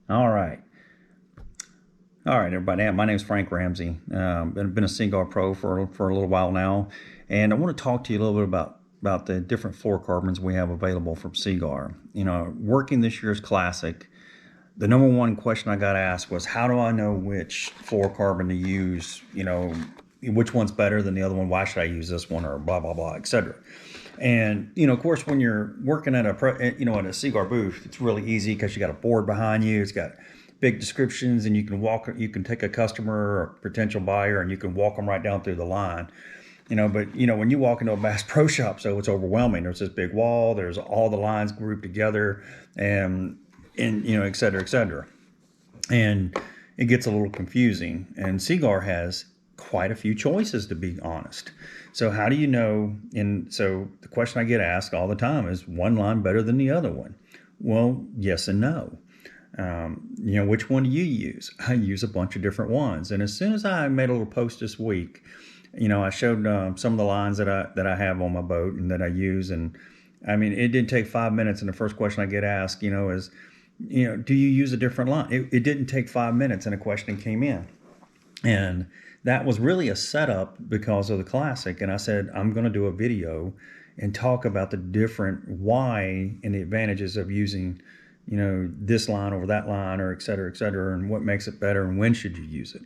All right. All right, everybody. My name is Frank Ramsey. Been a Seaguar Pro for a little while now, and I want to talk to you a little bit about the different fluorocarbons we have available from Seaguar. Working this year's classic, the number one question I got asked was, how do I know which fluorocarbon to use? Which one's better than the other one? Why should I use this one? Or blah blah blah, etc. And of course, when you're working at at a Seaguar booth, it's really easy because you got a board behind you. It's got big descriptions, and you can take a customer or potential buyer, and you can walk them right down through the line. But when you walk into a Bass Pro Shop, so it's overwhelming. There's this big wall. There's all the lines grouped together, and et cetera, et cetera. And it gets a little confusing. And Seaguar has quite a few choices, to be honest. So how do you know? And so the question I get asked all the time is, one line better than the other one? Well, yes and no. Which one do you use? I use a bunch of different ones. And as soon as I made a little post this week, I showed some of the lines that I have on my boat and that I use. And I mean, it didn't take 5 minutes. And the first question I get asked, is, do you use a different line? It didn't take 5 minutes and a question came in. And that was really a setup because of the classic. And I said, I'm going to do a video and talk about the different why and the advantages of using, this line over that line, or et cetera, and what makes it better and when should you use it.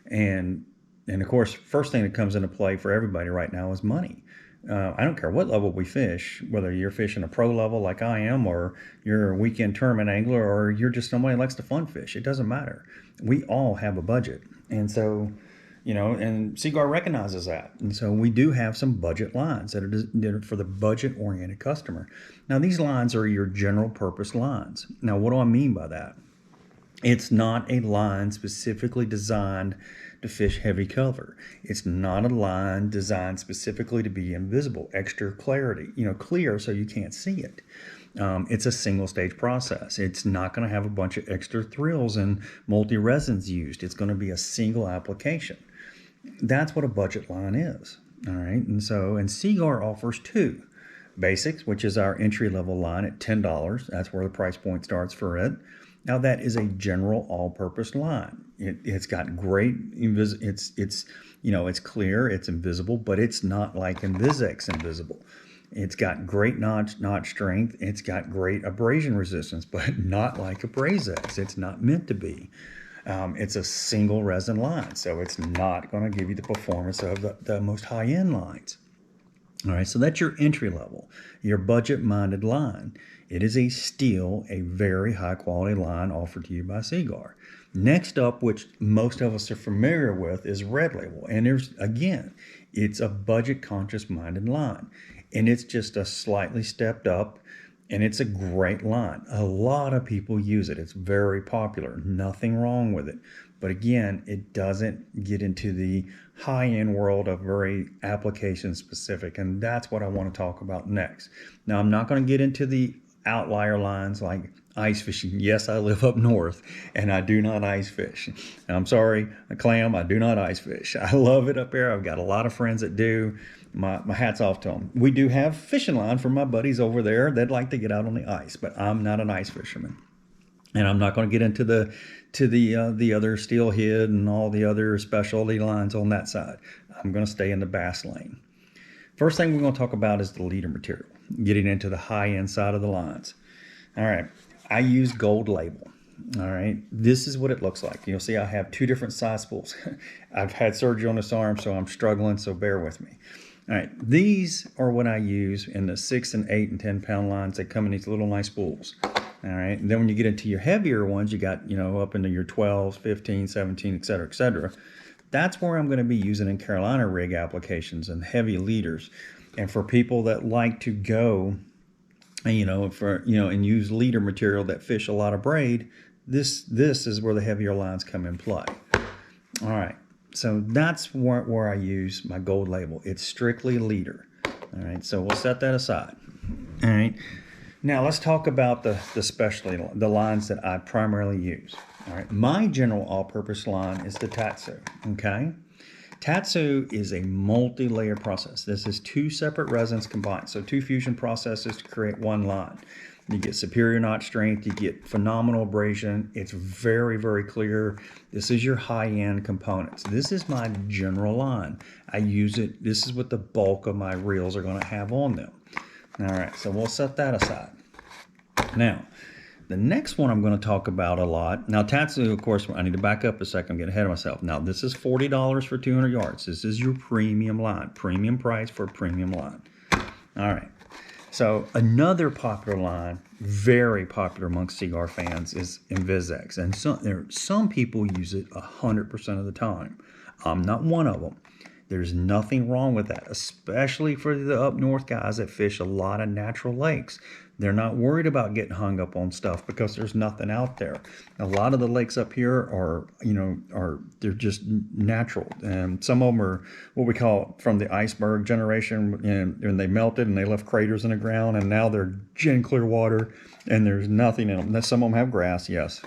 And of course, first thing that comes into play for everybody right now is money. I don't care what level we fish, whether you're fishing a pro level like I am, or you're a weekend tournament angler, or you're just somebody who likes to fun fish. It doesn't matter. We all have a budget. And so, and Seaguar recognizes that. And so we do have some budget lines that are for the budget-oriented customer. Now, these lines are your general purpose lines. Now, what do I mean by that? It's not a line specifically designed to fish heavy cover. It's not a line designed specifically to be invisible, extra clarity, clear so you can't see it. It's a single stage process. It's not going to have a bunch of extra thrills and multi-resins used. It's going to be a single application. That's what a budget line is. All right. And Seaguar offers two. Basics, which is our entry-level line at $10. That's where the price point starts for it. Now, that is a general all-purpose line. It's got great, it's clear, it's invisible, but it's not like Invisex invisible. It's got great notch strength. It's got great abrasion resistance, but not like Abrazex. It's not meant to be. It's a single resin line, so it's not going to give you the performance of the most high-end lines. All right, so that's your entry level, your budget-minded line. It is a very high-quality line offered to you by Seaguar. Next up, which most of us are familiar with, is Red Label. And it's a budget-conscious minded line. And it's just a slightly stepped up, and it's a great line. A lot of people use it. It's very popular. Nothing wrong with it. But again, it doesn't get into the high-end world of very application-specific, and that's what I want to talk about next. Now, I'm not going to get into the outlier lines like ice fishing. Yes, I live up north, and I do not ice fish. I'm sorry, Clam, I do not ice fish. I love it up there. I've got a lot of friends that do. My hat's off to them. We do have fishing line for my buddies over there. They'd like to get out on the ice, but I'm not an ice fisherman. And I'm not going to get into the other steelhead and all the other specialty lines on that side. I'm going to stay in the bass lane. First thing we're going to talk about is the leader material, getting into the high-end side of the lines. All right, I use Gold Label. All right, this is what it looks like. You'll see I have two different size spools. I've had surgery on this arm, so I'm struggling, so bear with me. All right, these are what I use in the 6 and 8 and 10 pound lines. They come in these little nice spools. All right, and then when you get into your heavier ones, you got, up into your 12s, 15, 17, et cetera, et cetera. That's where I'm going to be using in Carolina rig applications and heavy leaders. And for people that like to go, and use leader material that fish a lot of braid, this is where the heavier lines come in play. All right, so that's where I use my Gold Label. It's strictly leader. All right, so we'll set that aside. All right. Now let's talk about the specialty, the lines that I primarily use. All right, my general all-purpose line is the Tatsu. Okay, Tatsu is a multi-layered process. This is two separate resins combined, so two fusion processes to create one line. You get superior knot strength. You get phenomenal abrasion. It's very, very clear. This is your high-end components. This is my general line. I use it. This is what the bulk of my reels are going to have on them. All right, so we'll set that aside. Now, the next one I'm going to talk about a lot. Now, Tatsu, of course, I need to back up a second. I'm getting ahead of myself. Now, this is $40 for 200 yards. This is your premium line. Premium price for a premium line. All right. So another popular line, very popular amongst Seaguar fans, is InvizX. And some people use it 100% of the time. I'm not one of them. There's nothing wrong with that, especially for the up north guys that fish a lot of natural lakes. They're not worried about getting hung up on stuff because there's nothing out there. A lot of the lakes up here are, they're just natural. And some of them are what we call from the iceberg generation, and they melted and they left craters in the ground, and now they're gin clear water and there's nothing in them. Now, some of them have grass, yes.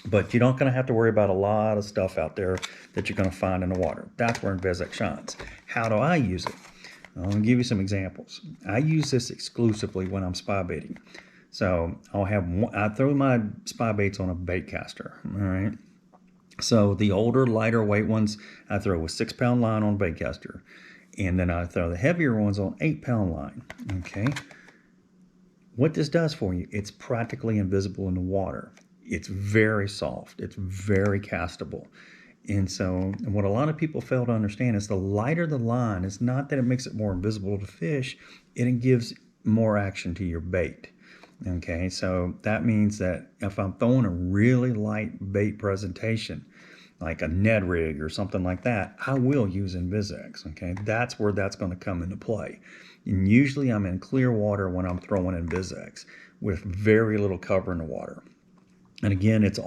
But you're not going to have to worry about a lot of stuff out there that you're going to find in the water. That's where InvizX shines. How do I use it? I'm going to give you some examples. I use this exclusively when I'm spy baiting. So I throw my spy baits on a bait caster. All right. So the older, lighter weight ones, I throw a 6-pound line on a bait caster. And then I throw the heavier ones on 8-pound line. Okay. What this does for you, it's practically invisible in the water. It's very soft. It's very castable. And so what a lot of people fail to understand is the lighter the line, it's not that it makes it more invisible to fish, it gives more action to your bait. Okay, so that means that if I'm throwing a really light bait presentation, like a Ned rig or something like that, I will use InvizX. Okay, that's where that's going to come into play. And usually I'm in clear water when I'm throwing InvizX with very little cover in the water. And again, it's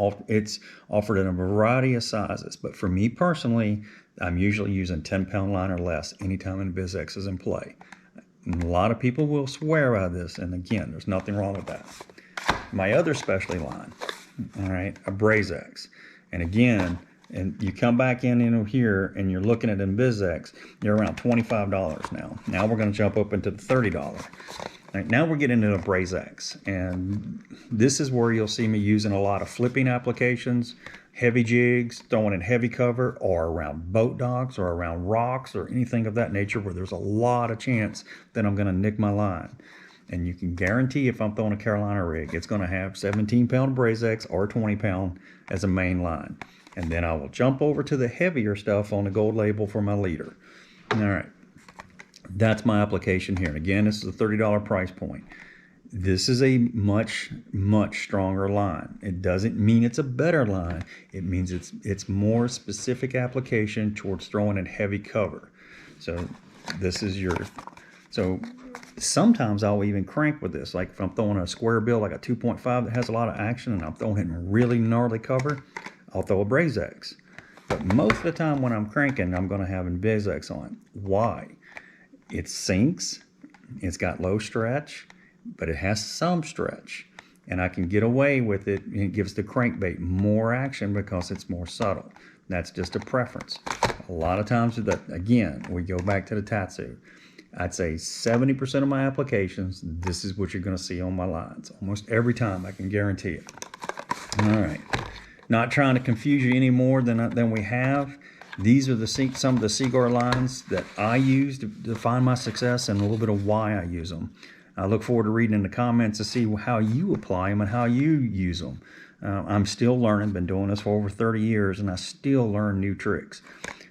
offered in a variety of sizes. But for me personally, I'm usually using 10-pound line or less anytime InvizX is in play. And a lot of people will swear by this. And again, there's nothing wrong with that. My other specialty line, all right, a BrazeX. And again, and you come back in here and you're looking at InvizX, you're around $25 now. Now we're going to jump up into the $30. Right, now we're getting into a BrazeX, and this is where you'll see me using a lot of flipping applications, heavy jigs, throwing in heavy cover, or around boat docks, or around rocks, or anything of that nature where there's a lot of chance that I'm going to nick my line. And you can guarantee if I'm throwing a Carolina rig, it's going to have 17-pound BrazeX or 20-pound as a main line. And then I will jump over to the heavier stuff on the gold label for my leader. All right. That's my application here. And again, this is a $30 price point. This is a much, much stronger line. It doesn't mean it's a better line. It means it's more specific application towards throwing in heavy cover. So this is so sometimes I'll even crank with this. Like if I'm throwing a square bill, like a 2.5 that has a lot of action and I'm throwing it in really gnarly cover, I'll throw a BrazeX. But most of the time when I'm cranking, I'm going to have InvizX on. Why? It sinks, it's got low stretch, but it has some stretch. And I can get away with it, and it gives the crankbait more action because it's more subtle. That's just a preference. A lot of times, again, we go back to the Tatsu. I'd say 70% of my applications, this is what you're going to see on my lines. Almost every time, I can guarantee it. All right. Not trying to confuse you any more than we have. These are some of the Seaguar lines that I use to find my success and a little bit of why I use them. I look forward to reading in the comments to see how you apply them and how you use them. I'm still learning, been doing this for over 30 years, and I still learn new tricks.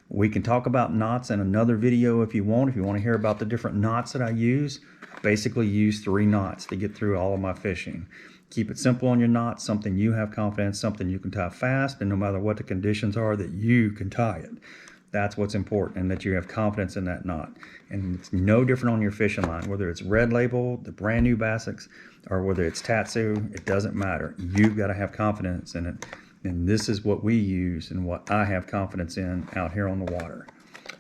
We can talk about knots in another video if you want. If you want to hear about the different knots that I use, basically use 3 knots to get through all of my fishing. Keep it simple on your knots, something you have confidence, something you can tie fast, and no matter what the conditions are, that you can tie it. That's what's important, and that you have confidence in that knot. And it's no different on your fishing line, whether it's Red Label, the brand new Basics, or whether it's Tatsu, it doesn't matter. You've got to have confidence in it. And this is what we use and what I have confidence in out here on the water.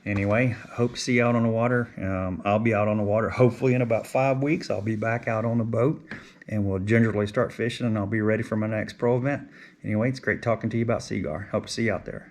Anyway, hope to see you out on the water. I'll be out on the water hopefully in about 5 weeks. I'll be back out on the boat and we'll gingerly start fishing, and I'll be ready for my next pro event. Anyway, it's great talking to you about Seaguar. Hope to see you out there.